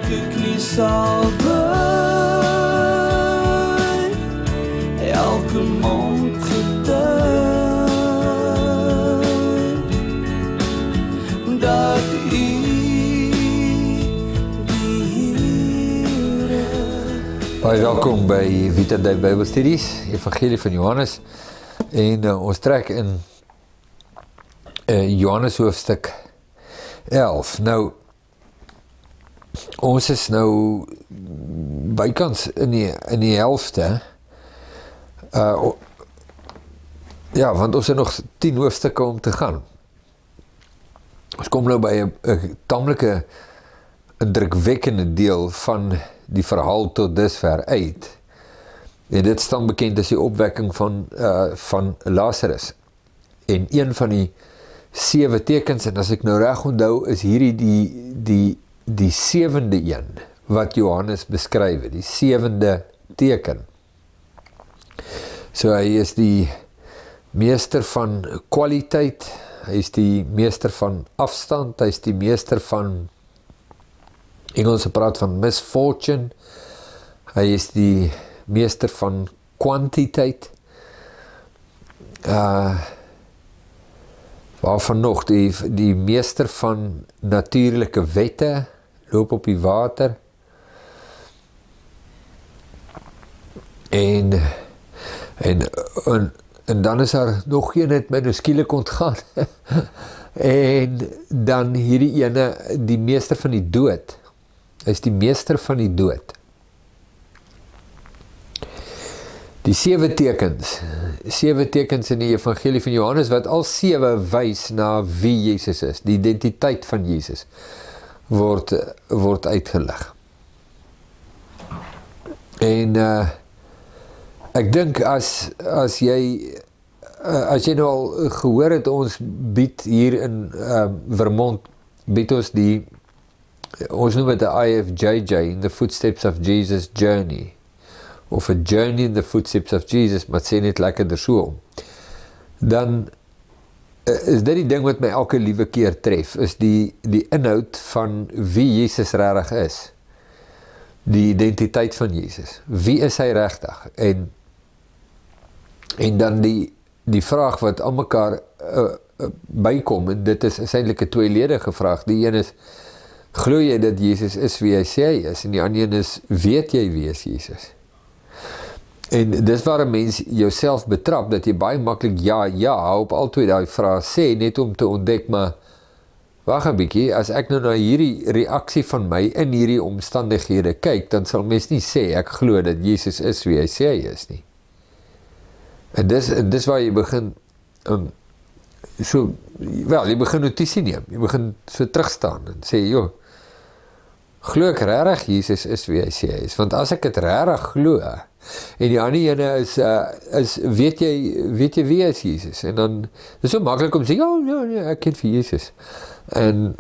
ek nie sal buig, elke mond getuig, dat U die Here. Baie welkom by Vita Day Bybelstudies, Evangelie van Johannes, en ons trek in Johannes hoofstuk 11. Nou, ons is nou bykans in die helfte, ja, want ons het nog 10 hoofstukke om te gaan. Ons kom nou by 'n tamelike indrukwekkende deel van die verhaal tot dusver uit. En dit staan bekend as die opwekking van Lazarus. En een van die 7 tekens, en as ek nou reg onthou, is hierdie die 7de een wat Johannes beskryf, die 7de teken. So hy is die meester van kwaliteit, hy is die meester van afstand, hy is die meester van, Engelse praat van misfortune, hy is die meester van kwantiteit, waarvan nog, die meester van natuurlike wette, loop op die water, en dan is daar nog een het my nou skielik ontgaan, en dan hierdie ene, die meester van die dood, hy is die meester van die dood. Die 7 tekens in die Evangelie van Johannes, wat al 7 wys na wie Jesus is, die identiteit van Jesus, word uitgelig. En ek dink as jy nou al gehoor het, ons bied hier in Vermont, bied ons ons noem het die IFJJ, in the footsteps of Jesus journey, of a journey in the footsteps of Jesus, maar sê net lekkerder so om. Dan is dit die ding wat my elke liewe keer tref, is die inhoud van wie Jesus regtig is. Die identiteit van Jesus. Wie is hy regtig? En dan die vraag wat aan mekaar bykom, en dit is eintlik 'n tweeledige vraag. Die een is, glo jy dat Jesus is wie hy sê hy is? En die ander een is, weet jy wie is Jesus? En dis waar 'n mens jouself betrap, dat jy baie maklik ja, op al twee daai vrae sê, net om te ontdek, maar wag 'n bietjie, as ek nou na hierdie reaksie van my in hierdie omstandighede kyk, dan sal mens nie sê, ek glo dat Jesus is wie hy sê hy is nie. En dis waar jy begin, jy begin notisie neem, jy begin so terugstaan en sê, joh, glo ek regtig Jesus is wie hy sê hy is, want as ek dit regtig glo, en die ander ene is weet jy wie is Jesus? En dan is so maklik om te sê, ja, ek ken vir Jesus. En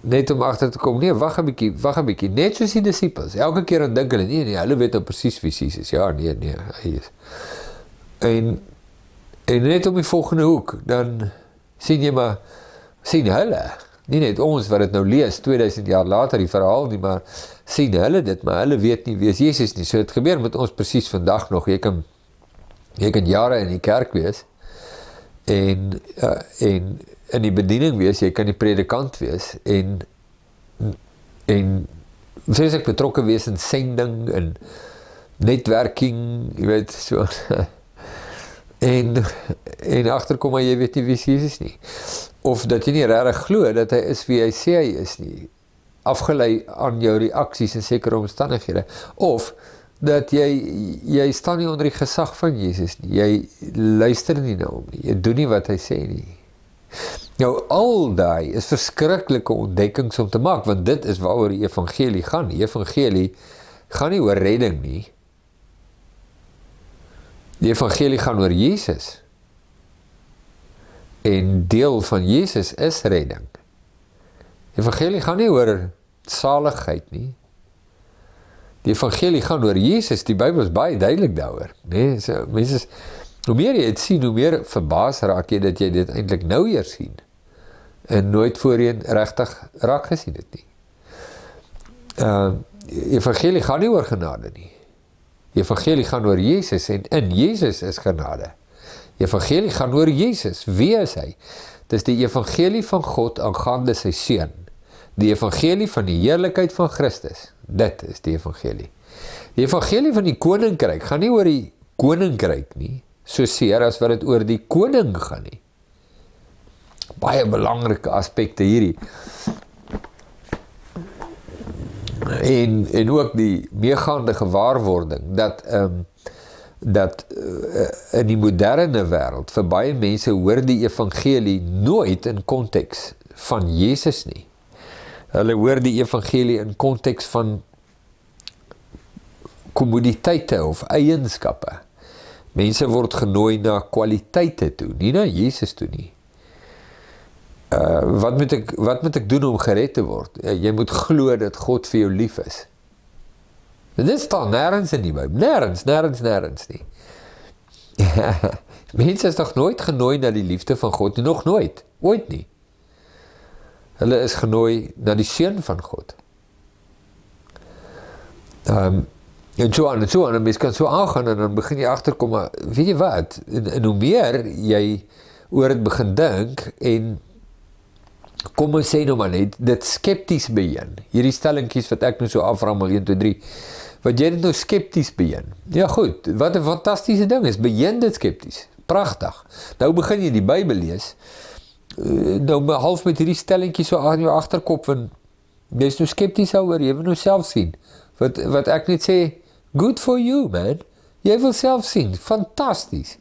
net om agter te kom, nee, wag 'n bietjie, net soos die disippels, elke keer dan dink hulle, nee, hulle weet nou presies wie Jesus is, ja, nee, hy is. En net om die volgende hoek, dan sien hulle, nie net ons wat dit nou lees, 2000 jaar later die verhaal nie, maar sien hulle dit, maar hulle weet nie wie is Jesus nie. So het gebeur met ons presies vandag nog, jy kan jare in die kerk wees, en in die bediening wees, jy kan die predikant wees, en vreeslik betrokke wees in sending, en netwerking, jy weet, so, en agterkom, maar jy weet nie wie Jesus nie. Of dat jy nie regtig glo dat hy is wie hy sê hy is nie, afgelei aan jou reaksies in sekere omstandighede, of dat jy staan nie onder die gesag van Jesus nie, jy luister nie na hom nie, jy doen nie wat hy sê nie. Nou, al daai is verskriklike ontdekkings om te maak, want dit is waaroor die evangelie gaan. Die evangelie gaan nie oor redding nie. Die evangelie gaan oor Jesus. En deel van Jesus is redding. Die evangelie gaan nie oor saligheid nie. Die evangelie gaan oor Jesus, die Bybel is baie duidelik daaroor. Nee, so, mense, hoe meer jy het sien, hoe meer verbaas raak jy dat jy dit eintlik nou eers sien. En nooit voorheen regtig raak gesien het nie. Evangelie gaan nie oor genade nie. Evangelie gaan oor Jesus en in Jesus is genade. Evangelie gaan oor Jesus. Wie is hy? Dis die evangelie van God aangaande sy seun. Die evangelie van die heerlikheid van Christus. Dit is die evangelie. Die evangelie van die koninkryk gaan nie oor die koninkryk nie, soseer as wat dit oor die koning gaan nie. Baie belangrike aspekte hierdie. En ook die meegaande gewaarwording dat in die moderne wêreld vir baie mense hoor die evangelie nooit in konteks van Jesus nie. Hulle hoor die evangelie in konteks van kommoditeite of eienskappe. Mense word genooi na kwaliteite toe, nie na Jesus toe nie. Wat moet ek doen om gered te word? Jy moet glo dat God vir jou lief is. Dit staan nêrens in die Bybel. Nêrens nie. Mense is nog nooit genooi na die liefde van God, nog nooit, ooit nie. Hulle is genooi na die seun van God. En so aan, en mens kan so aangaan, en dan begin jy agterkom, maar weet jy wat, en hoe meer jy oor het begin dink, en kom ons sê nou maar net, dit skepties begin, hierdie stellingkies wat ek nou so aframmel, 1, 2, 3, wat jy dit nou skepties begin, ja goed, wat 'n fantastiese ding is, begin dit skepties, pragtig, nou begin jy die Bybel lees, nou half met hierdie stellingkies so aan jou agterkop, en jy is nou skepties oor, jy wil nou self sien, wat ek net sê, good for you man, jy wil self sien, fantasties,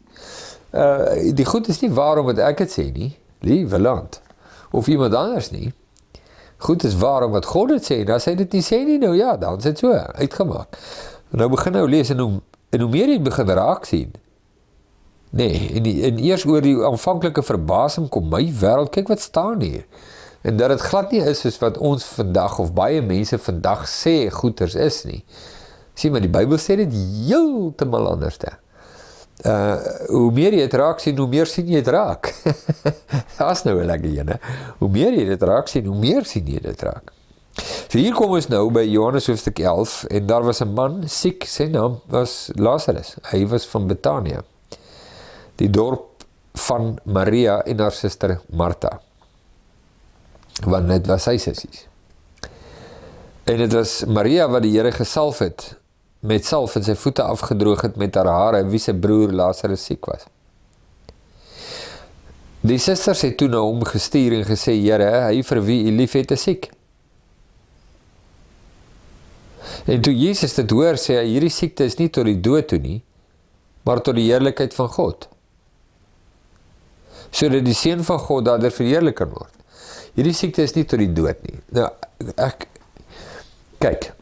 die goed is nie waarom wat ek het sê nie, liewe land, of iemand anders nie, goed is waarom wat God het sê, en as hy dit nie sê nie, nou ja, dan is het so, uitgemaak, nou begin nou lees, en hoe meer jy begin raak sien, nee, en eers oor die aanvanklike verbasing kom my wêreld, kyk wat staan hier, en dat het glad nie is soos wat ons vandag, of baie mense vandag sê goeders is nie, sien maar die Bybel sê dit heeltemal anders te. Hoe meer jy het raak sien, hoe meer sien jy het raak. Dat is nou 'n lekker een, hoe meer jy dit raak sien, hoe meer sien jy dit raak. So hier kom ons nou by Johannes hoofstuk 11, en daar was 'n man siek, sy naam was Lazarus, hy was van Betanië, die dorp van Maria en haar suster Martha, want dit was sy sissies. En dit was Maria wat die Here gesalf het, met salf en sy voete afgedroog het met haar hare, wie sy broer Lazarus siek was. Die susters het toe na hom gestuur en gesê, Here, hy vir wie u lief het is siek. En toe Jesus dit hoor, sê hy, hierdie siekte is nie tot die dood toe nie, maar tot die heerlikheid van God. Sodat die seun van God daardeur verheerlik kan word. Hierdie siekte is nie tot die dood nie. Nou, kyk,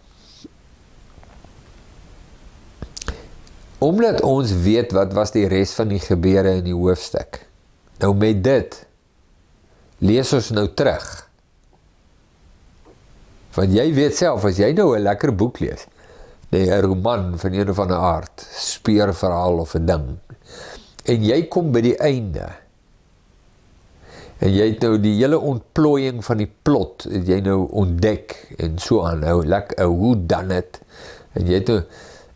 omdat ons weet wat was die res van die gebeure in die hoofstuk, nou met dit, lees ons nou terug, want jy weet self, as jy nou 'n lekker boek lees, nee, 'n roman van een of ander aard, speurverhaal of 'n ding, en jy kom by die einde, en jy het nou die hele ontplooiing van die plot, het jy nou ontdek, en so aan, nou, hoe dan het, en jy het nou,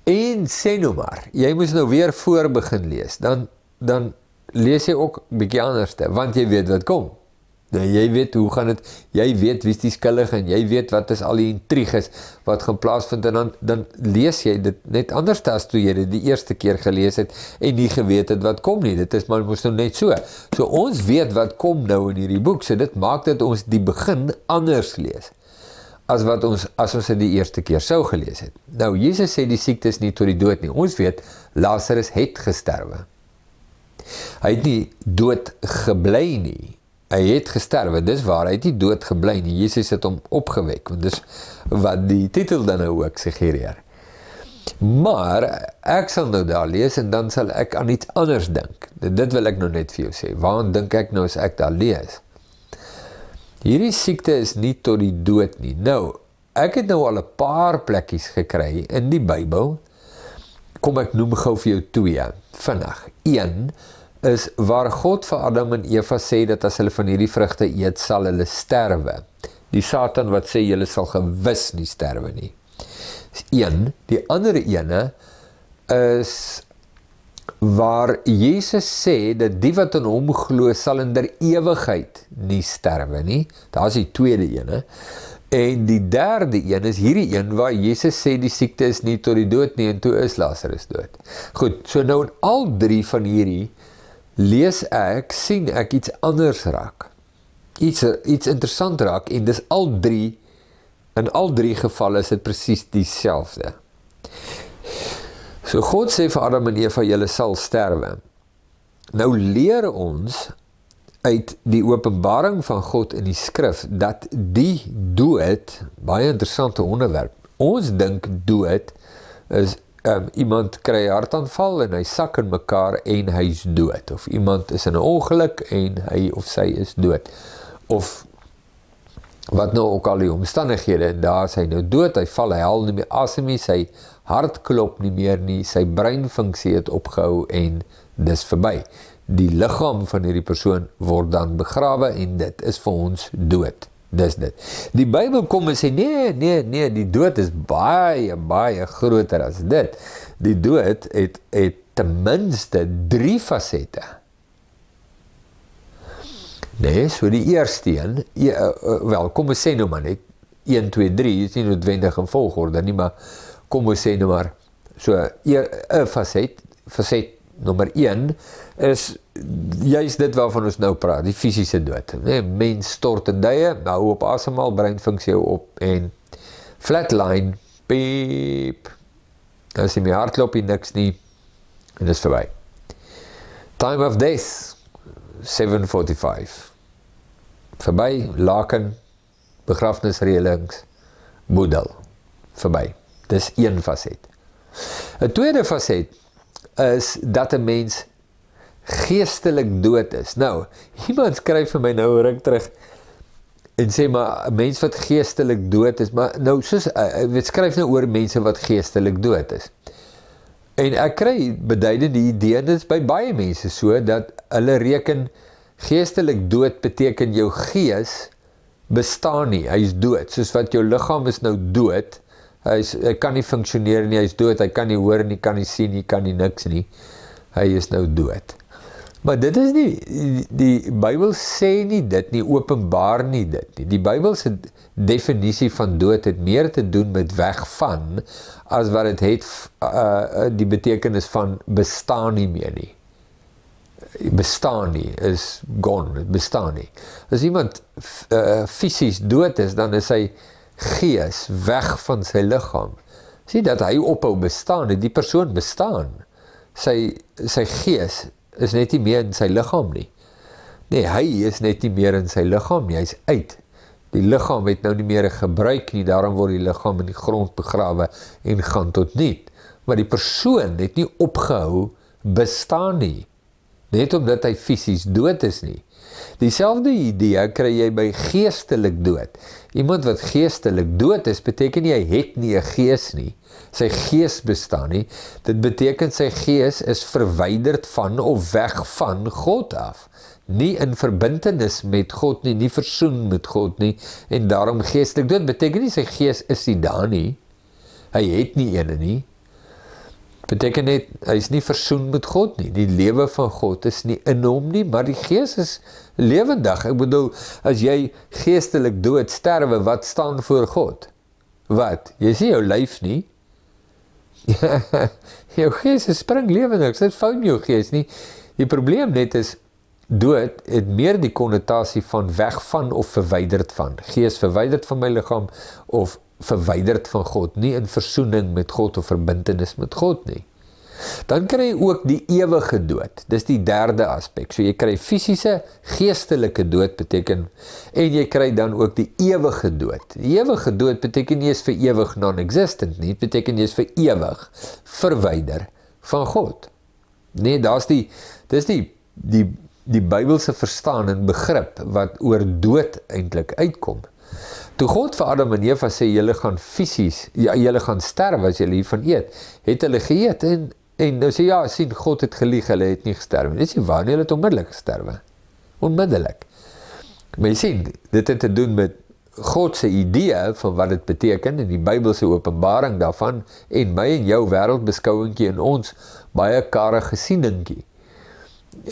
en sê nou maar, jy moes nou weer voor begin lees, dan lees jy ook bietjie anderste, want jy weet wat kom, nou, jy weet hoe gaan het, jy weet wie is die skuldige, en jy weet wat is al die intriges, wat gaan plaasvind, en dan lees jy dit net anders as toe jy dit die eerste keer gelees het, en nie geweet het wat kom nie, dit is maar moes nou net so ons weet wat kom nou in hierdie boek, so dit maak dat ons die begin anders lees, as ons dit die eerste keer sou gelees het. Nou, Jesus sê die siekte is nie tot die dood nie, ons weet, Lazarus het gesterwe, hy het nie dood gebly nie, hy het gesterwe, dis waar, hy het nie dood gebly nie, Jesus het hom opgewek, want dis wat die titel dan nou ook suggereer. Maar, ek sal nou daar lees, en dan sal ek aan iets anders dink, dit wil ek nou net vir jou sê, waarom dink ek nou as ek daar lees? Hierdie siekte is nie tot die dood nie. Nou, ek het nou al 'n paar plekkies gekry in die Bybel, kom ek noem gou vir jou 2, vinnig. 1 is waar God vir Adam en Eva sê dat as hulle van hierdie vrugte eet, sal hulle sterwe. Die Satan wat sê, julle sal gewis nie sterwe nie. Dis een. Die ander ene is waar Jesus sê, dat die wat in hom glo, sal in der ewigheid nie sterwe nie. Daar is die tweede ene. En die derde een is hierdie een waar Jesus sê die siekte is nie tot die dood nie en toe is Lazarus dood. Goed, so nou in al drie van hierdie sien ek iets anders raak. Iets interessant raak en dis in al drie gevalle is dit presies dieselfde. So God sê vir Adam en Eva, julle sal sterwe. Nou leer ons uit die openbaring van God in die skrif, dat die dood, baie interessante onderwerp, ons dink dood is, iemand kry 'n hartaanval en hy sak in mekaar en hy's dood, of iemand is in 'n ongeluk en hy of sy is dood, of wat nou ook al die omstandighede, en daar is hy nou dood, hy val, hy haal nie meer asem nie, sy hart klop nie meer nie, sy breinfunksie het opgehou en dis verby. Die liggaam van hierdie persoon word dan begrawe en dit is vir ons dood. Dis dit. Die Bybel kom en sê, nee, die dood is baie, baie groter as dit. Die dood het ten minste 3 fasette. Nee, so die eerste een, kom ons sê nou maar net, 1, 2, 3, is nie noodwendig in volgorde nie, maar kom ons sê nou maar, so, 'n faset nommer 1, is juist dit waarvan ons nou praat, die fisiese dood. Nee, mens stort in duie, hou op asemhaal, breinfunksie hou op, en flatline, piep, as jy my hartklop nie niks nie, en dis verby. Time of death, 7:45. Verby, laken, begrafnisreëlings, boedel. Verby. Dis een faset. 'n tweede faset is dat 'n mens geestelik dood is. Nou, iemand skryf vir my nou ruk terug en sê maar 'n mens wat geestelik dood is, maar nou soos skryf nou oor mense wat geestelik dood is. En ek kry beduidende idee, dit is by baie mense so, dat hulle reken geestelik dood beteken jou gees bestaan nie, hy is dood, soos wat jou liggaam is nou dood, hy kan nie funksioneer nie, hy is dood, hy kan nie hoor nie, kan nie sien nie, kan nie niks nie, hy is nou dood. Maar dit is nie, die Bybel sê nie dit nie, openbaar nie dit nie. Die Bybelse definisie van dood het meer te doen met weg van, as wat het die betekenis van bestaan nie meer nie. Bestaan nie, is gone, bestaan nie. As iemand fisies dood is, dan is sy gees weg van sy liggaam. Sien dat hy ophou bestaan, die persoon bestaan. Sy gees is net nie meer in sy liggaam nie. Nee, hy is net nie meer in sy liggaam nie, hy is uit. Die liggaam het nou nie meer gebruik nie, daarom word die liggaam in die grond begrawe en gaan tot niet. Maar die persoon het nie opgehou bestaan nie, net omdat hy fisies dood is nie. Dieselfde idee kry jy by geestelik dood. Iemand wat geestelik dood is, beteken nie hy het nie 'n gees nie. Sy gees bestaan nie. Dit beteken sy gees is verwyderd van of weg van God af. Nie in verbintenis met God nie, nie versoen met God nie, en daarom geestelik dood beteken nie sy gees is nie daar nie. Hy het nie ene nie. Beteken net, hy is nie versoen met God nie. Die lewe van God is nie in hom nie, maar die gees is lewendig. Ek bedoel, as jy geestelik dood sterwe, wat staan voor God? Wat? Jy sien jou lyf nie? Jou gees is spring lewendig, dit fout jou gees nie. Die probleem net is, dood het meer die konnotasie van weg van of verwyderd van. Gees verwyderd van my liggaam of verwyderd van God, nie in versoening met God of verbintenis met God nie. Dan kry jy ook die ewige dood, dis die derde aspek. So jy kry fisiese, geestelike dood beteken, en jy kry dan ook die ewige dood. Die ewige dood beteken nie is vir ewig non-existent nie, beteken nie is vir ewig verwyder van God. Nee, dis die Bybelse verstaan en begrip wat oor dood eintlik uitkom. Toe God vir Adam en Eva sê, julle gaan fisies, julle gaan sterwe as julle hiervan eet, het hulle geëet en nou sê, ja, sien, God het gelieg, hulle het nie gesterwe. Dit is nie waar, hulle het onmiddellik gesterwe. Onmiddellik. Maar jy sien, dit het te doen met God se idee van wat dit beteken en die Bybelse openbaring daarvan en my en jou wêreldbeskouingkie en ons baie karige sieningkie.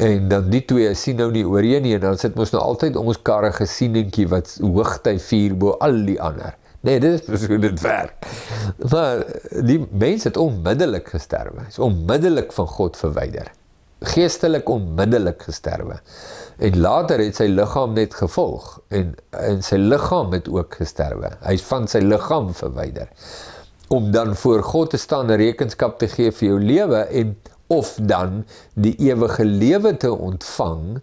En dan die twee sien nou nie ooreen nie en dan sit ons nou altyd ons karige sieningkie wat hoogtyd vier bo al die ander. Nee, dit is hoe dit werk. Maar die mens het onmiddellik gesterwe, is onmiddellik van God verwyder. Geestelik onmiddellik gesterwe. En later het sy liggaam net gevolg en sy liggaam het ook gesterwe. Hy is van sy liggaam verwyder. Om dan voor God te staan en rekenskap te gee vir jou lewe en of dan die ewige lewe te ontvang,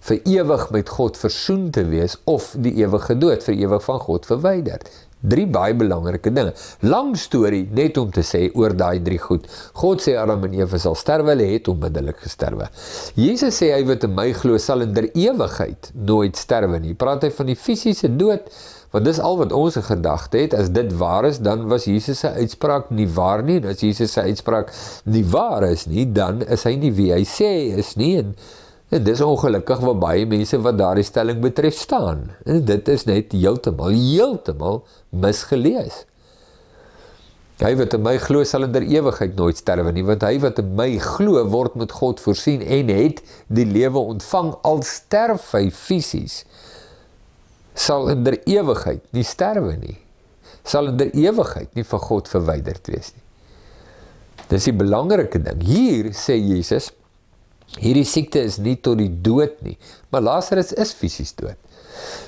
vir ewig met God versoen te wees, of die ewige dood, vir ewig van God verwyder. 3 baie belangrike dinge. Lang storie, net om te sê, oor daai 3 goed. God sê Adam en Eva sal sterwe, hulle het onmiddellik gesterwe. Jesus sê, hy wat in my glo, sal in der ewigheid nooit sterwe nie. Praat hy van die fisiese dood, want dis al wat ons gedagte het. As dit waar is, dan was Jesus se uitspraak nie waar nie, en as Jesus se uitspraak nie waar is nie, dan is hy nie wie hy sê hy is nie, en dis ongelukkig wat baie mense wat daardie stelling betref staan. En dit is net heeltemal misgelees. Hy wat in my glo sal in der ewigheid nooit sterwe nie, want hy wat in my glo word met God voorsien en het die lewe ontvang, al sterf hy fisies, sal in der ewigheid nie sterwe nie, sal in der ewigheid nie van God verwyderd wees nie. Dis die belangrike ding. Hier sê Jesus, hierdie siekte is nie tot die dood nie, maar Lazarus is fisies dood.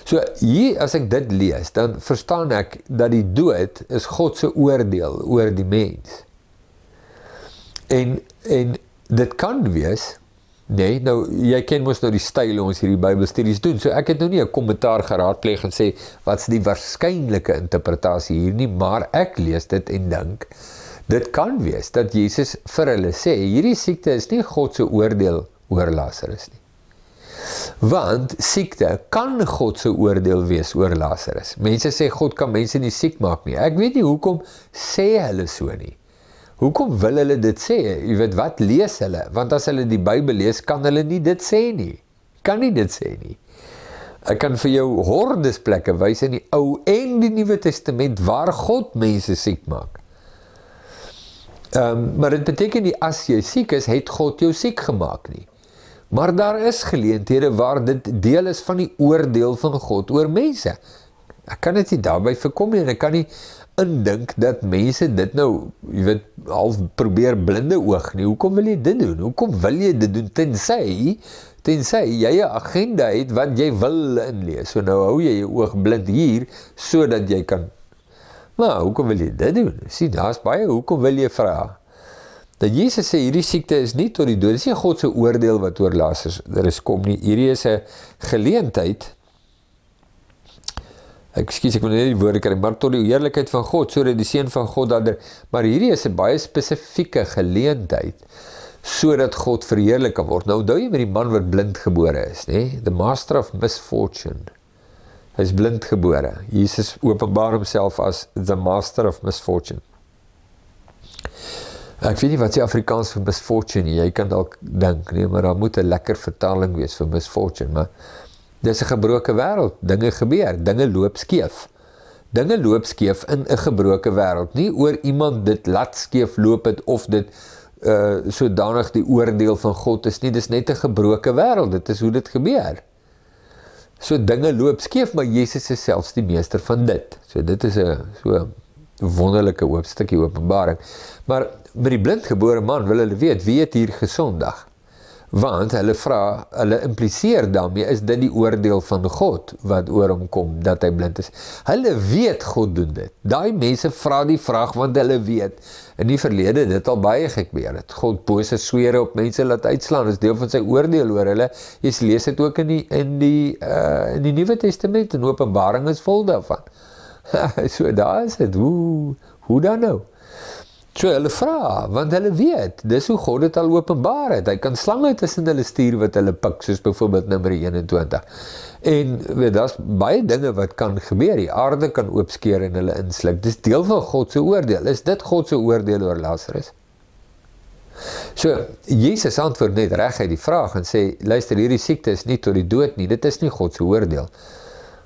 So hier, as ek dit lees, dan verstaan ek dat die dood is God se oordeel oor die mens. En dit kan wees, nee, nou, jy ken mos nou die styl ons hierdie Bybelstudies doen, so ek het nou nie 'n kommentaar geraadpleeg en sê, wat is die waarskynlike interpretasie hier nie, maar ek lees dit en dink, dit kan wees dat Jesus vir hulle sê, hierdie siekte is nie God se oordeel oor Lazarus nie. Want siekte kan God se oordeel wees oor Lazarus. Mense sê God kan mense nie siek maak nie. Ek weet nie hoekom sê hulle so nie. Hoekom wil hulle dit sê? Jy weet wat lees hulle? Want as hulle die Bybel lees, kan hulle nie dit sê nie. Kan nie dit sê nie. Ek kan vir jou hordes plekke wys in die Ou en die Nuwe Testament waar God mense siek maak. Maar dit beteken nie as jy siek is, het God jou siek gemaak nie. Maar daar is geleenthede waar dit deel is van die oordeel van God oor mense. Ek kan dit nie daarby verkom nie, en ek kan nie indink dat mense dit nou, jy weet, half probeer blinde oog nie. Hoekom wil jy dit doen? Hoekom wil jy dit doen? Tensy jy 'n agenda het wat jy wil inlees. So nou hou jy jou oog blind hier, sodat jy kan. Maar hoekom wil jy dit doen? Sien, daar's baie, hoekom wil jy vra? Dat Jesus sê, hierdie siekte is nie tot die dood, dis nie God se oordeel wat oor Lazarus kom nie, hierdie is 'n geleentheid, ek wil nie die woorde kry, maar tot die heerlikheid van God, sodat die seun van God daardeur, maar hierdie is 'n baie spesifieke geleentheid, sodat God verheerlik kan word. Nou onthou jy met die man wat blind gebore is, nee? The master of misfortune. Hy is blind gebore. Jesus openbaar homself as the master of misfortune. Ek weet nie wat die Afrikaans vir misfortune nie, jy kan dalk dink, nee, maar daar moet 'n lekker vertaling wees vir misfortune, maar dis 'n gebroke wêreld, dinge gebeur, dinge loop skeef. Dinge loop skeef in 'n gebroke wêreld, nie oor iemand dit laat skeef loop het, of dit sodanig die oordeel van God is nie, dis net 'n gebroke wêreld, dit is hoe dit gebeur. So dinge loop skeef, maar Jesus is selfs die meester van dit. So dit is 'n so wonderlike hoofstukkie openbaring. Maar met die blindgebore man wil hulle weet, wie het hier gesondig? Want hulle impliseer daarmee, is dit die oordeel van God wat oor hom kom, dat hy blind is. Hulle weet God doen dit. Daai mense vra die vraag, want hulle weet, in die verlede dit al baie gebeur het. God bose swere op mense laat uitslaan, is deel van sy oordeel oor hulle. Jy lees dit ook in die Nuwe Testament, en Openbaring is vol daarvan. So daar is dit, hoe dan nou? So hulle vra, want hulle weet, dis hoe God het al openbaar het. Hy kan slange tussen hulle stuur wat hulle pik, soos byvoorbeeld Numeri 21. En daar's baie dinge wat kan gebeur, die aarde kan oopskeer en hulle insluk. Dis deel van God se oordeel. Is dit God se oordeel oor Lazarus? So, Jesus antwoord net reg uit die vraag en sê, luister, hierdie siekte is nie tot die dood nie, dit is nie God se oordeel.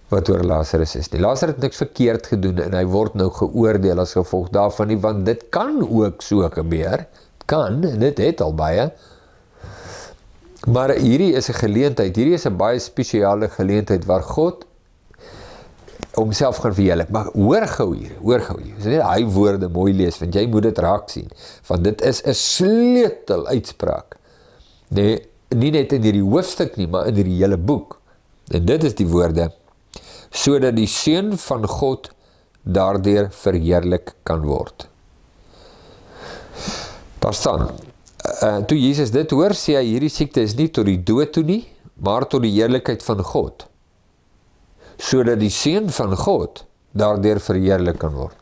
wat oor Lazarus is nie. Lazarus het niks verkeerd gedoen en hy word nou geoordeel as gevolg daarvan nie, want dit kan ook so gebeur. Kan, en dit het al baie. Maar hierdie is 'n geleentheid, hierdie is 'n baie spesiale geleentheid waar God homself gaan verheerlik. Maar hoor gou hier. As jy net hy woorde mooi lees, want jy moet dit raak sien, want dit is 'n sleutel uitspraak. Nee, nie net in hierdie hoofstuk nie, maar in hierdie hele boek. En dit is die woorde, sodat die Seun van God daardeur verheerlik kan word. Daar staan, toe Jesus dit hoor, sê hy, hierdie siekte is nie tot die dood toe nie, maar tot die heerlikheid van God, sodat die Seun van God daardeur verheerlik kan word.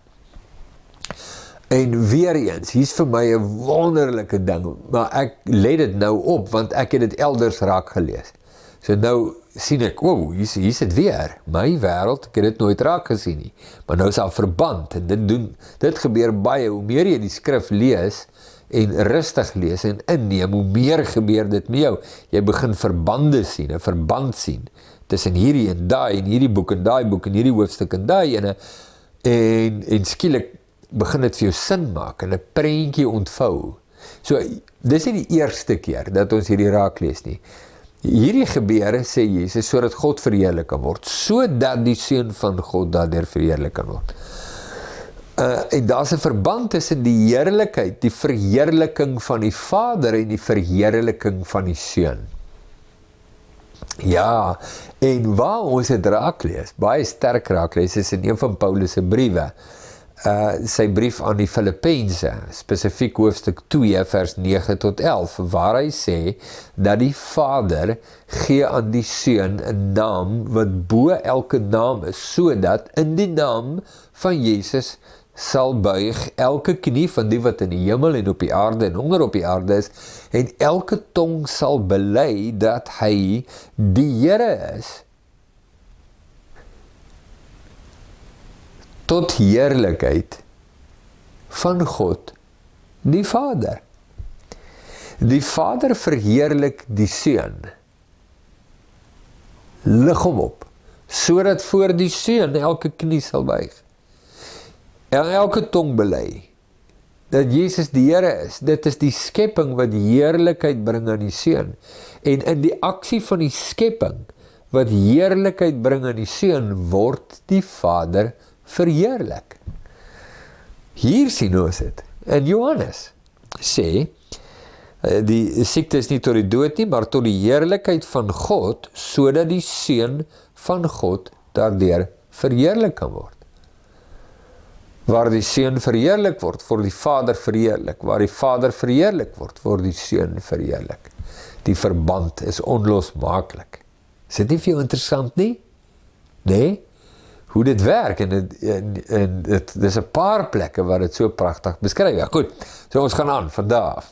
En weer eens, hier's vir my 'n wonderlike ding, maar ek let dit nou op, want ek het dit elders raak gelees. So nou sien ek, hier's dit weer, my wêreld, ek het dit nooit raak gesien nie, maar nou is daar verband, en dit gebeur baie, hoe meer jy die skrif lees, en rustig lees en inneem, hoe meer gebeur dit met jou. Jy begin verbande sien, 'n verband sien, tussen hierdie en daai, en hierdie boek en daai boek, en hierdie hoofstuk en daai ene, en skielik begin dit vir jou sin maak, en 'n prentjie ontvou. So, dis nie die eerste keer dat ons hierdie raak lees nie. Hierdie gebeure, sê Jesus, sodat God verheerlik kan word, sodat die Seun van God daardeur verheerlik kan word. En daar's 'n verband tussen die heerlikheid, die verheerliking van die Vader en die verheerliking van die Seun. Ja, en waar ons het raak lees, baie sterk raak lees, is in een van Paulus se briewe, sy brief aan die Filippense, spesifiek hoofstuk 2 vers 9 tot 11, waar hy sê dat die Vader gee aan die Seun 'n naam wat bo elke naam is, sodat in die naam van Jesus sal buig elke knie van die wat in die hemel en op die aarde en onder op die aarde is, en elke tong sal bely dat hy die Here is, tot heerlikheid van God, die Vader. Die Vader verheerlik die Seun. Lig hom op, sodat voor die Seun elke knie sal buig. En elke tong bely dat Jesus die Here is. Dit is die skepping wat heerlikheid bring aan die Seun. En in die aksie van die skepping wat heerlikheid bring aan die Seun, word die Vader verheerlik. Hier sien ons dit. En Johannes sê, die siekte is nie tot die dood nie, maar tot die heerlikheid van God, sodat die Seun van God daardeur verheerlik kan word. Waar die Seun verheerlik word, word die Vader verheerlik. Waar die Vader verheerlik word die Seun verheerlik. Die verband is onlosmaaklik. Is dit nie vir jou interessant nie? Nee? Hoe dit werk, en dit is 'n paar plekke waar dit so pragtig beskryf. Ja, goed, so ons gaan aan, vandag af.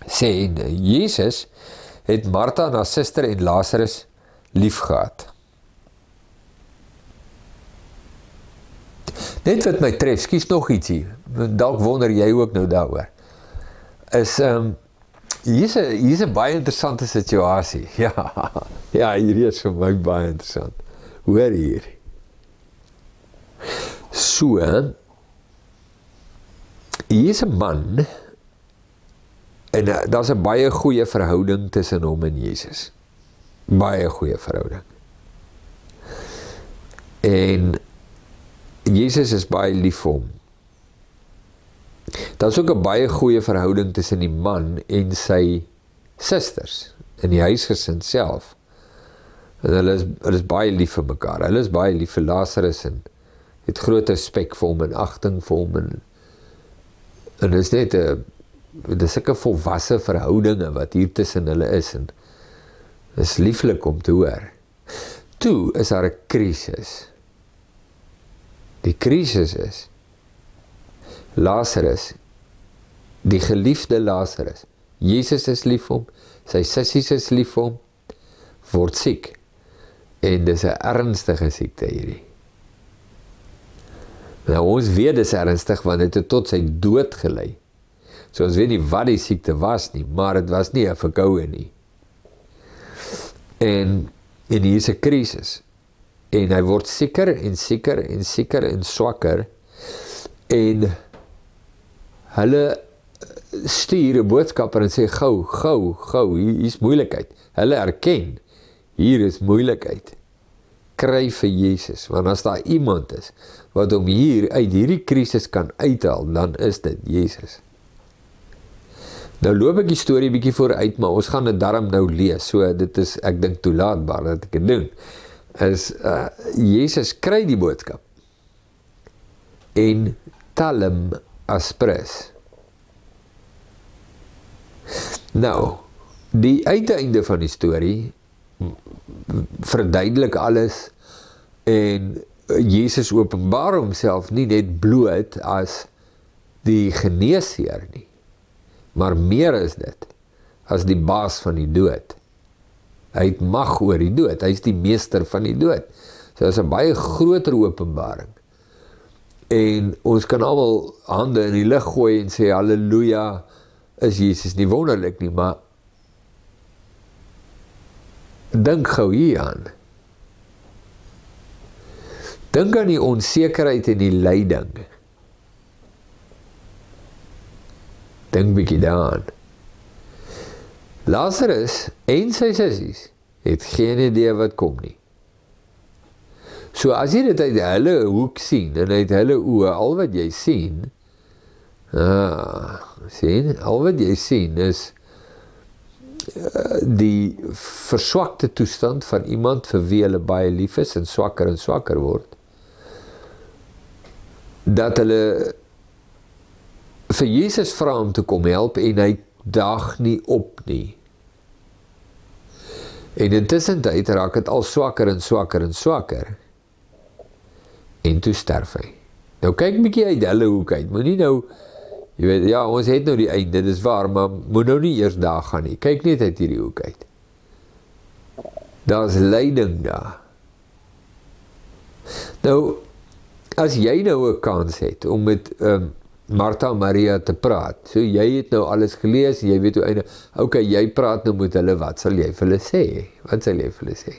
Sê, Jesus het Martha en haar suster en Lazarus liefgehad. Net wat my tref, skies nog ietsie, dalk wonder jy ook nou daaroor, is, hier's 'n baie interessante situasie. Ja, hierdie is vir my baie interessant. Hoor hier. So, hier is 'n man, en daar's 'n baie goeie verhouding tussen hom en Jesus. Baie goeie verhouding. En Jesus is baie lief vir hom. Daar's ook 'n baie goeie verhouding tussen die man en sy susters, in die huisgesin self. En hulle is baie lief vir mekaar. Hulle is baie lief vir Lazarus en het groot respek vir hom en agting vir hom, en dit is net dit is sulke volwasse verhoudinge wat hier tussen hulle is, en is lieflik om te hoor. Toe is daar 'n krisis. Die krisis is Lazarus, die geliefde Lazarus, Jesus is lief vir hom, sy sissies is lief vir hom, word siek, en dis 'n ernstige siekte hierdie. Nou ons weet dis ernstig, want dit het tot sy dood gelei. So ons weet nie wat die siekte was nie, maar het was nie 'n verkoue nie. En hier is 'n krisis. en hy word sieker en sieker en sieker en swakker, en hulle stuur 'n boodskapper en sê, gou, hier is moeilikheid. Hulle erken, hier is moeilikheid. Kry vir Jesus, want as daar iemand is, wat hom hier uit hierdie krisis kan uithaal, dan is dit Jesus. Nou loop ek die storie bietjie vooruit, maar ons gaan dit darm nou lees, so dit is, ek dink toelaatbaar dat ek dit doen, is, Jesus kry die boodskap, en talm aspres. Nou, die uiteinde van die storie, verduidelik alles, en Jesus openbaar homself nie net bloot as die geneesheer nie, maar meer is dit, as die baas van die dood. Hy het mag oor die dood, hy is die meester van die dood. So dit is 'n baie groter openbaring. En ons kan almal hande in die lug gooi en sê, halleluja, is Jesus nie wonderlik nie, maar dink gou hier aan. Dink aan die onsekerheid en die lyding. Dink bietjie daaraan. Lazarus en sy sissies het geen idee wat kom nie. So as jy dit uit hulle hoek sien, en uit hulle oë, al wat jy sien, al wat jy sien is die verswakte toestand van iemand vir wie hulle baie lief is en swakker word, dat hulle vir Jesus vra om te kom help en hy daag nie op nie. En intussen tyd raak het al swakker en toe sterf hy. Nou kyk bietjie uit hulle hoek uit, moenie nou, jy weet, ja, ons het nou die einde, dit is waar, maar moet nou nie eers daar gaan nie, kyk net uit hierdie hoek uit. Daar is lyding daar. Nou, as jy nou 'n kans het om met Martha en Maria te praat, so jy het nou alles gelees, jy weet hoe einde, okay, jy praat nou met hulle, wat sal jy vir hulle sê? Wat sal jy vir hulle sê?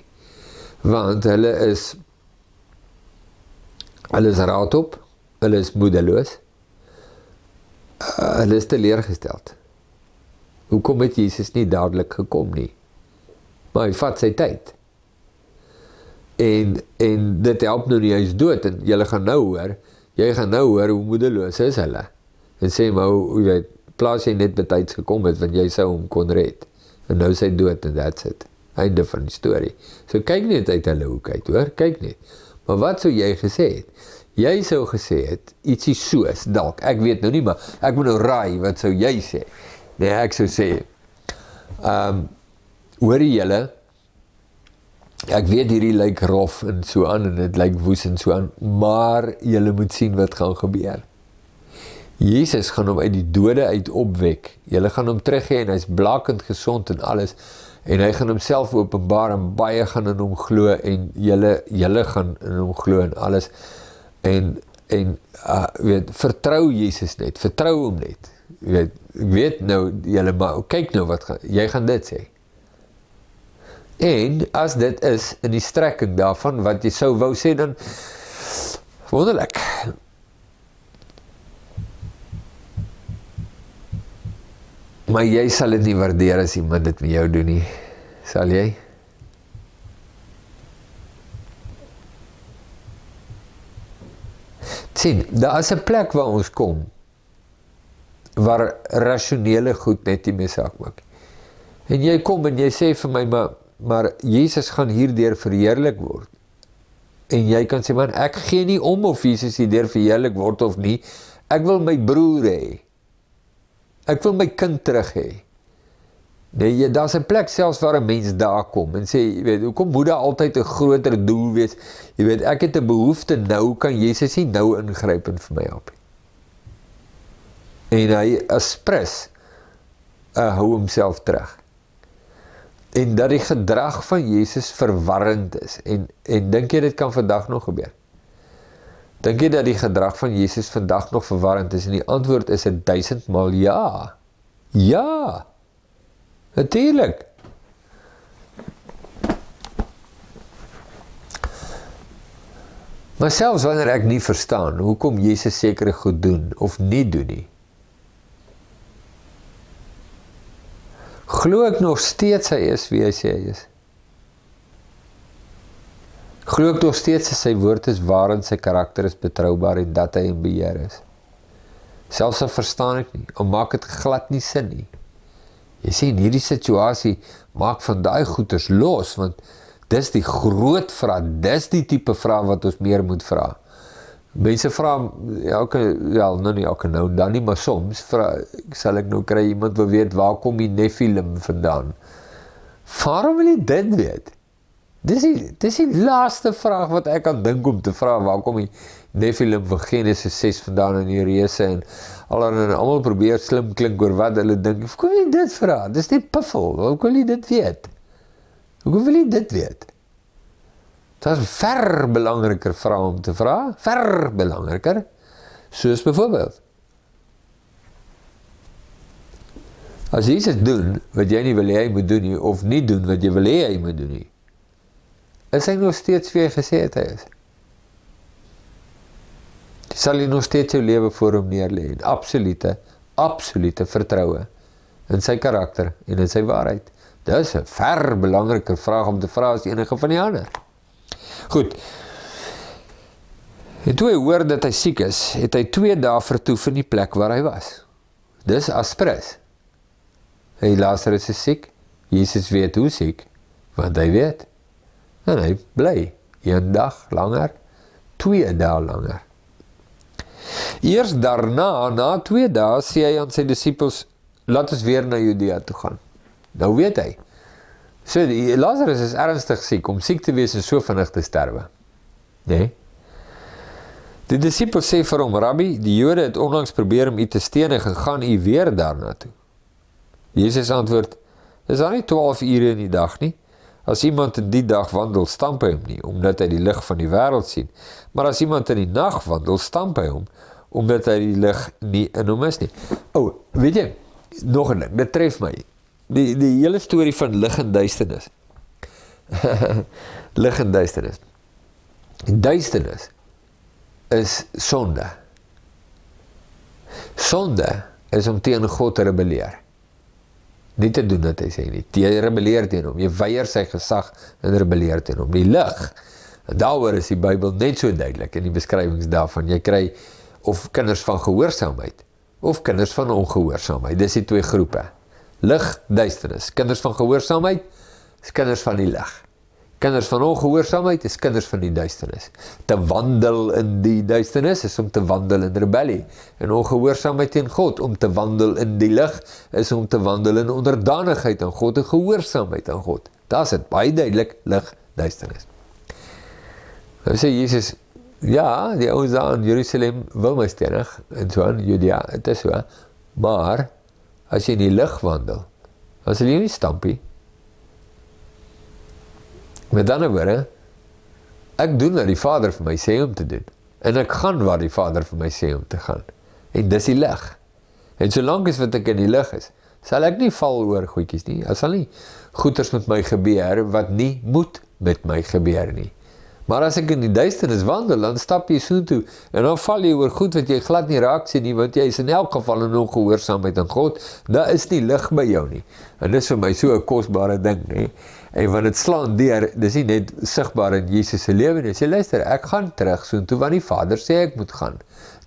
Want hulle is raadop, hulle is moedeloos, hulle is teleurgesteld. Hoekom het Jesus nie dadelik gekom nie? Maar hy vat sy tyd. En dit help nou nie, hy is dood, en jy gaan nou hoor hoe moedeloos is hulle. En sê maar, hoe weet, plaas jy net betyds gekom het, want jy sou hom kon red. En nou is hy dood, en that's it. Einde van die storie. So kyk net uit hulle hoek uit, hoor, kyk net. Maar wat sou jy gesê het? Jy sou gesê het, ietsie soos, dalk, ek weet nou nie, maar ek moet nou raai, wat sou jy sê? Nee, ek sou sê, hoor julle, ek weet hierdie lyk rof en so aan, en dit lyk woes en so aan, maar julle moet sien wat gaan gebeur. Jesus gaan hom uit die dode uit opwek, julle gaan hom teruggee, en hy is blakend gesond en alles, en hy gaan homself openbaar, en baie gaan in hom glo, en julle gaan in hom glo en alles, en weet, vertrou Jesus net, vertrou hom net, weet, ek weet nou, julle, maar kyk nou wat jy gaan dit sê. En as dit is in die strekking daarvan, wat jy sou wou sê, dan wonderlik. Maar jy sal dit nie waardeer as iemand dit met jou doen nie, sal jy? Sien, daar is 'n plek waar ons kom, waar rasionele goed net nie meer saak maak. En jy kom en jy sê vir my, maar Jesus gaan hierdeur verheerlik word. En jy kan sê, man, ek gee nie om of Jesus hierdeur verheerlik word of nie, ek wil my broer hê. Ek wil my kind terug hê. Nee, daar's 'n plek selfs waar 'n mens daar kom en sê, jy weet, hoekom moet daar altyd 'n groter doel wees? Jy weet, ek het 'n behoefte nou, kan Jesus nie nou ingryp en vir my help. En hy aspres hou homself terug. En dat die gedrag van Jesus verwarrend is. En dink jy dit kan vandag nog gebeur? Dink jy dat die gedrag van Jesus vandag nog verwarrend is? En die antwoord is 1000 maal ja. Ja, natuurlijk. Maar selfs wanneer ek nie verstaan hoekom Jesus sekere goed doen of nie doen nie, glo ek nog steeds hy is wie hy sê hy is. Glo ek nog steeds dat sy woord is waar en sy karakter is betroubaar en dat hy in beheer is. Selfs al verstaan ek nie, of maak het glad nie sin nie. Jy sê, in hierdie situasie maak van daai goeders los, want dis die groot vraag, dis die tipe vraag wat ons meer moet vra. Mense vra, nou nie elke nou, dan nie, maar soms sal ek nou kry, iemand wil weet, waar kom die Nephilim vandaan? Waarom wil jy dit weet? Dis die laaste vraag wat ek kan dink om te vra, waar kom die Nephilim van Genesis 6 vandaan in die reëse en almal probeer slim klink oor wat hulle dink. Hoekom wil jy dit vra? Dis nie piffel, hoekom wil jy dit weet? Hoekom wil jy dit weet? Dit is ver belangriker vraag om te vra, ver belangriker, soos byvoorbeeld. As Jesus doen wat jy nie wil hê hy moet doen nie, of nie doen wat jy wil hê hy moet doen nie, is hy nog steeds wie hy gesê het hy is. Sal jy nog steeds jou lewe voor hom neerlê en absolute vertroue in sy karakter en in sy waarheid. Dit is 'n ver belangriker vraag om te vra as enige van die ander. Goed. En toe hy hoor dat hy siek is, het hy 2 dae vertoef in die plek waar hy was. Dis Aspres. Hey, Lazarus is siek. Jesus weet hoe siek, want hy weet. En hy bly 1 dag langer, 2 dae langer. Eers daarna, na 2 dae, sê hy aan sy disippels, laat ons weer na Judea toe gaan. Nou weet hy. So, Lazarus is ernstig siek, om siek te wees en so vinnig te sterwe. Nee? Die disippels sê vir hom, Rabbi, die Jode het onlangs probeer om u te stenig en gaan u weer daarna toe. Jesus antwoord, is daar nie 12 ure in die dag nie? As iemand in die dag wandel, stamp hy hom nie, omdat hy die lig van die wêreld sien. Maar as iemand in die nag wandel, stamp hy hom, omdat hy die lig nie in hom is nie. Weet jy, nog 'n ding, dit tref my. Die hele storie van lig en duisternis. Lig en duisternis. Duisternis is sonde. Sonde is om teen God te rebelleer. Nie te doen wat hy sê nie. Jy rebelleer teen hom. Jy weier sy gesag en rebelleer teen hom. Die lig, en daaroor is die Bybel net so duidelik in die beskrywings daarvan. Jy kry of kinders van gehoorsaamheid of kinders van ongehoorsaamheid. Dis die 2 groepe. Lig, duisternis. Kinders van gehoorsaamheid is kinders van die lig. Kinders van ongehoorsaamheid is kinders van die duisternis. Te wandel in die duisternis is om te wandel in rebellie. En ongehoorsaamheid teen God, om te wandel in die lig, is om te wandel in onderdanigheid aan God en gehoorsaamheid aan God. Daar is dit baie duidelik, lig, duisternis. Nou sê Jesus, ja, die ouens daar in Jerusalem wil my stenig, en so aan Judea, het is so, maar as jy in die lig wandel, dan sal jy nie stampie. Met ander woorde, ek doen wat die Vader vir my sê om te doen, en ek gaan waar die Vader vir my sê om te gaan, en dis die lig. En solank as wat ek in die lig is, sal ek nie val oor goedjies nie, as sal nie goeders met my gebeur, wat nie moet met my gebeur nie. Maar as ek in die duisternis wandel, dan stap jy so toe, en dan val jy oor goed wat jy glad nie raak sien nie, want jy is in elk geval in ongehoorsaamheid aan God, daar is nie lig by jou nie. En dis vir my so 'n kosbare ding, nie? En want dit slaan deur, dis nie net sigbaar in Jesus se lewe nie. Sê, luister, ek gaan terug soontoe wat die Vader sê ek moet gaan.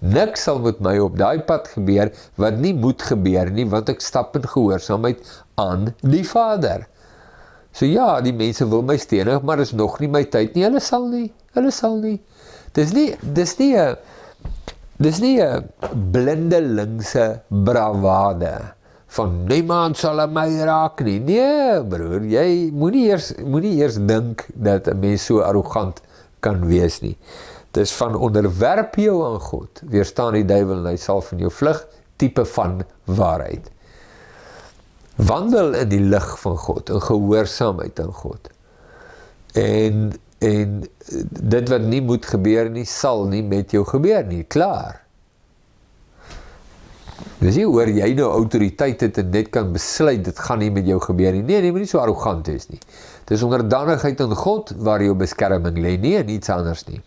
Niks sal met my op daai pad gebeur, wat nie moet gebeur nie, want ek stap in gehoorsaamheid aan die Vader. So ja, die mense wil my stenig, maar is nog nie my tyd nie, hulle sal nie. Dis nie 'n blindelingse bravade, van niemand sal aan my raak nie. Nee, broer, jy moenie eers dink dat 'n mens so arrogant kan wees nie. Dis van onderwerp jou aan God, weerstaan die duiwel en hy sal van jou vlug, tipe van waarheid. Wandel in die lig van God, in gehoorsaamheid aan God. En dit wat nie moet gebeur nie, sal nie met jou gebeur nie, klaar. Dis nie oor jy nou autoriteit het en net kan besluit, dit gaan nie met jou gebeur nie. Nee, jy moet nie so arrogant wees nie. Dis onderdanigheid aan God waar jou beskerming lê, nie en iets anders nie.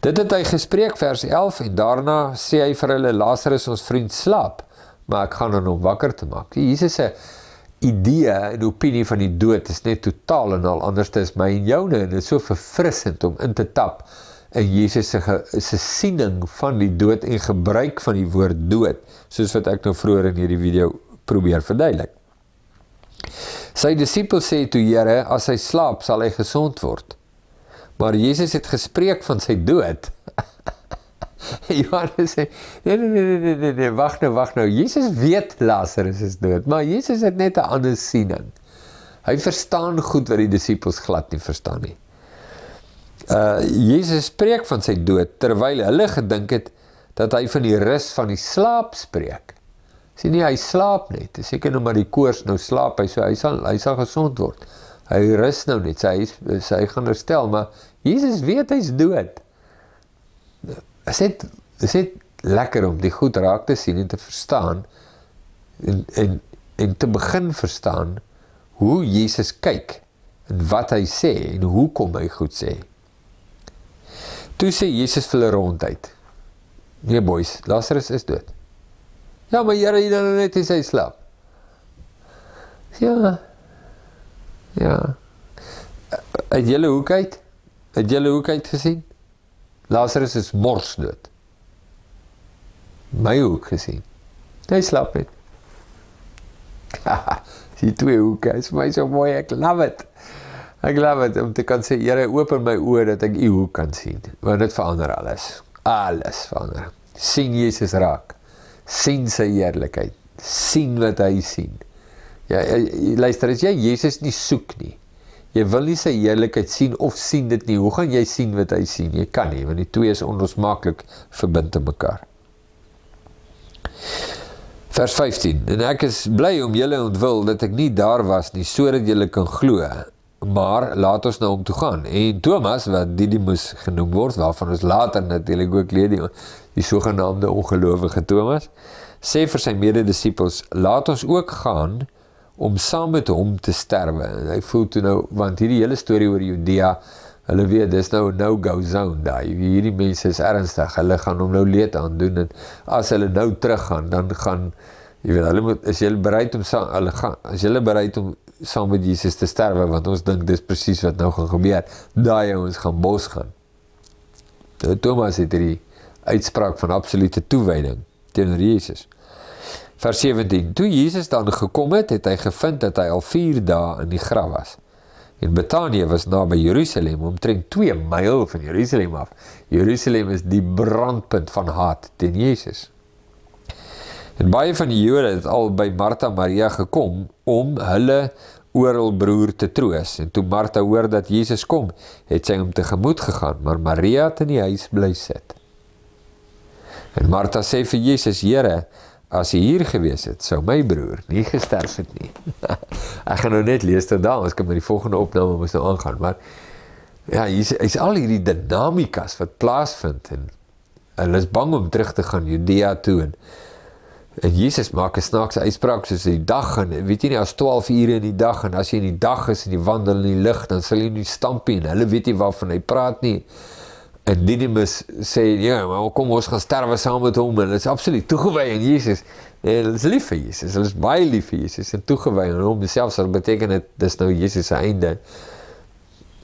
Dit het hy gespreek, vers 11, en daarna sê hy vir hulle, Lazarus ons vriend slaap, maar ek gaan aan hom wakker te maak. Jesus se idee en opinie van die dood is net totaal en al anders as my en joune, en dit is so verfrissend om in te tap in Jesus se siening van die dood en gebruik van die woord dood, soos wat ek nou vroeër in hierdie video probeer verduidelik. Sy disippels sê toe, Here, as hy slaap, sal hy gesond word. Maar Jesus het gespreek van sy dood. Johannes sê, nee, wacht nou. Jesus weet Lazarus is dood, maar Jesus het net 'n ander siening. Hy verstaan goed wat die disippels glad nie verstaan nie. Jesus spreek van sy dood, terwyl hulle gedink het, dat hy van die rus van die slaap spreek. Sien nie, hy slaap net, seker nou maar die koors nou slaap, hy sal gesond word. Hy rus nou net, hy gaan herstel, maar Jesus weet hy's dood. Is net lekker om die goed raak te sien en te verstaan, en te begin verstaan, hoe Jesus kyk, en wat hy sê, en hoekom hy goed sê. Toe sê Jesus vir hulle ronduit, nee boys, Lazarus is dood. Ja, maar Here, jy dan net in sy slaap. Ja. Het julle hoek uit? Het julle hoek uit gesien? Lazarus is morsdood. My hoek gesien. Hy slaap net. Die twee hoeke, is vir my so mooi, ek love it. Ek love it, om te kan sê, Here, open my oë, dat ek u hoek kan sien. Want dit verander alles. Alles verander. Sien Jesus raak. Sien sy heerlikheid. Sien wat hy sien. Ja, luister, as jy Jesus nie soek nie, jy wil nie sy heerlikheid sien, of sien dit nie, hoe gaan jy sien wat hy sien? Jy kan nie, want die twee is onlosmaaklik verbind te mekaar. Vers 15, en ek is bly om julle ontwil, dat ek nie daar was nie, sodat julle kan glo, maar laat ons nou om toe gaan. En Thomas, wat Didymus genoem word, waarvan ons later natuurlik ook leer, die sogenaamde ongelowige Thomas, sê vir sy mededisippels, laat ons ook gaan, om saam met hom te sterwe. En hy voel toe nou, want hierdie hele storie oor Judea, hulle weet, dis nou no-go zone daar, hierdie mense is ernstig, hulle gaan hom nou leed aandoen, en as hulle nou teruggaan, dan gaan, jy weet, hulle moet, as julle bereid om saam met Jesus te sterwe, want ons dink dis presies wat nou gaan gebeur, daai ons gaan bos gaan. Thomas het hierdie uitspraak van absolute toewyding teenoor Jesus. Vers 17, toe Jesus dan gekom het, het hy gevind dat hy al 4 dae in die graf was. En Betanië was naby Jerusalem, omtrent 2 myl van Jerusalem af. Jerusalem is die brandpunt van haat teen Jesus. En baie van die Jode het al by Martha Maria gekom, om hulle oorlbroer te troos. En toe Martha hoor dat Jesus kom, het sy hom tegemoet gegaan, maar Maria het in die huis bly sit. En Martha sê vir Jesus, Here, as hy hier gewees het, sou my broer nie gesterf het nie. Ek gaan nou net lees tot daar, ons kan met die volgende opname moes nou aangaan, maar ja, hy is al hierdie dinamikas wat plaasvind, en hulle is bang om terug te gaan Judea toe, en Jesus maak 'n snaakse uitspraak soos die dag, en weet jy nie, as 12 ure in die dag, en as jy in die dag is en jy wandel in die lig, dan sal jy nie stampie, en hulle weet nie waarvan hy praat nie. En Didymus sê, ja, maar kom ons gaan sterwe saam met hom, en hulle is absoluut toegewy aan Jesus, en hulle is lief vir Jesus, hulle is baie lief vir Jesus, en toegewy aan hom, selfs sal beteken het, dis nou Jesus se einde.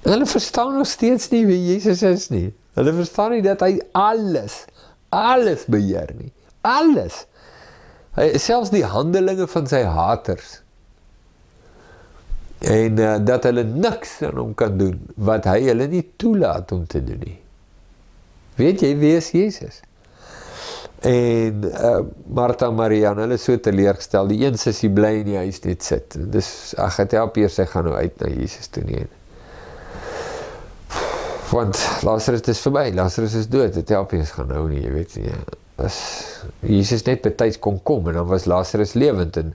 En hulle verstaan nog steeds nie wie Jesus is nie, hulle verstaan nie dat hy alles beheer nie, alles, selfs die handelinge van sy haters, en dat hulle niks aan hom kan doen, wat hy hulle nie toelaat om te doen nie. Weet jy, wie is Jesus? En Martha Maria, hulle is so teleurgestel, die een sussie bly in die huis net sit, dus, het help eers, sy gaan nou uit na Jesus toe nie. Want Lazarus is verby, Lazarus is dood, het help eers gaan nou nie, jy weet nie, as Jesus net betyds kon kom, en dan was Lazarus lewend, en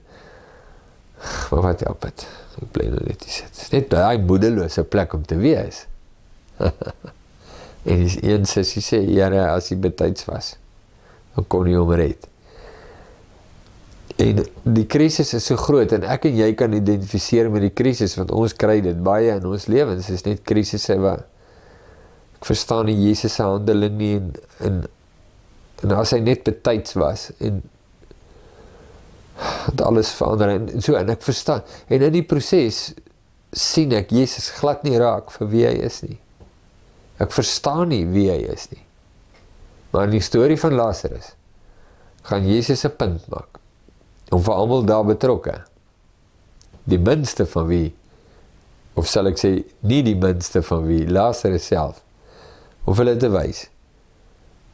maar wat help het, ek bly nou net die sit, het is net die moedeloose plek om te wees. En die een sussie sê, Here, as hy betyds was, dan kon hy hom red. En die krisis is so groot, en ek en jy kan identifiseer met die krisis, want ons kry dit baie in ons lewens, is net krisisse wat Ek verstaan nie Jesus se handeling nie en as hy net betyds was en het alles verander en so, en ek verstaan, en in die proses sien ek Jesus glad nie raak vir wie hy is nie. Ek verstaan nie wie hy is nie. Maar in die storie van Lazarus gaan Jesus 'n punt maak om vir almal daar betrokke, die minste van wie, of sal ek sê, nie die minste van wie, Lazarus self, of hulle te wys,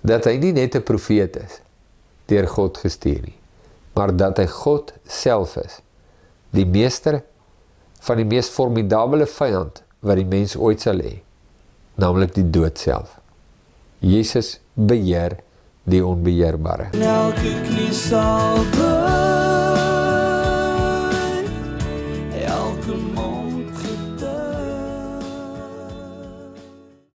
dat hy nie net 'n profeet is, deur God gestuur nie, maar dat hy God self is, die meester van die mees formidabele vyand wat die mens ooit sal hê, naamlik die dood self. Jesus beheer die onbeheerbare. Elke knie sal buig.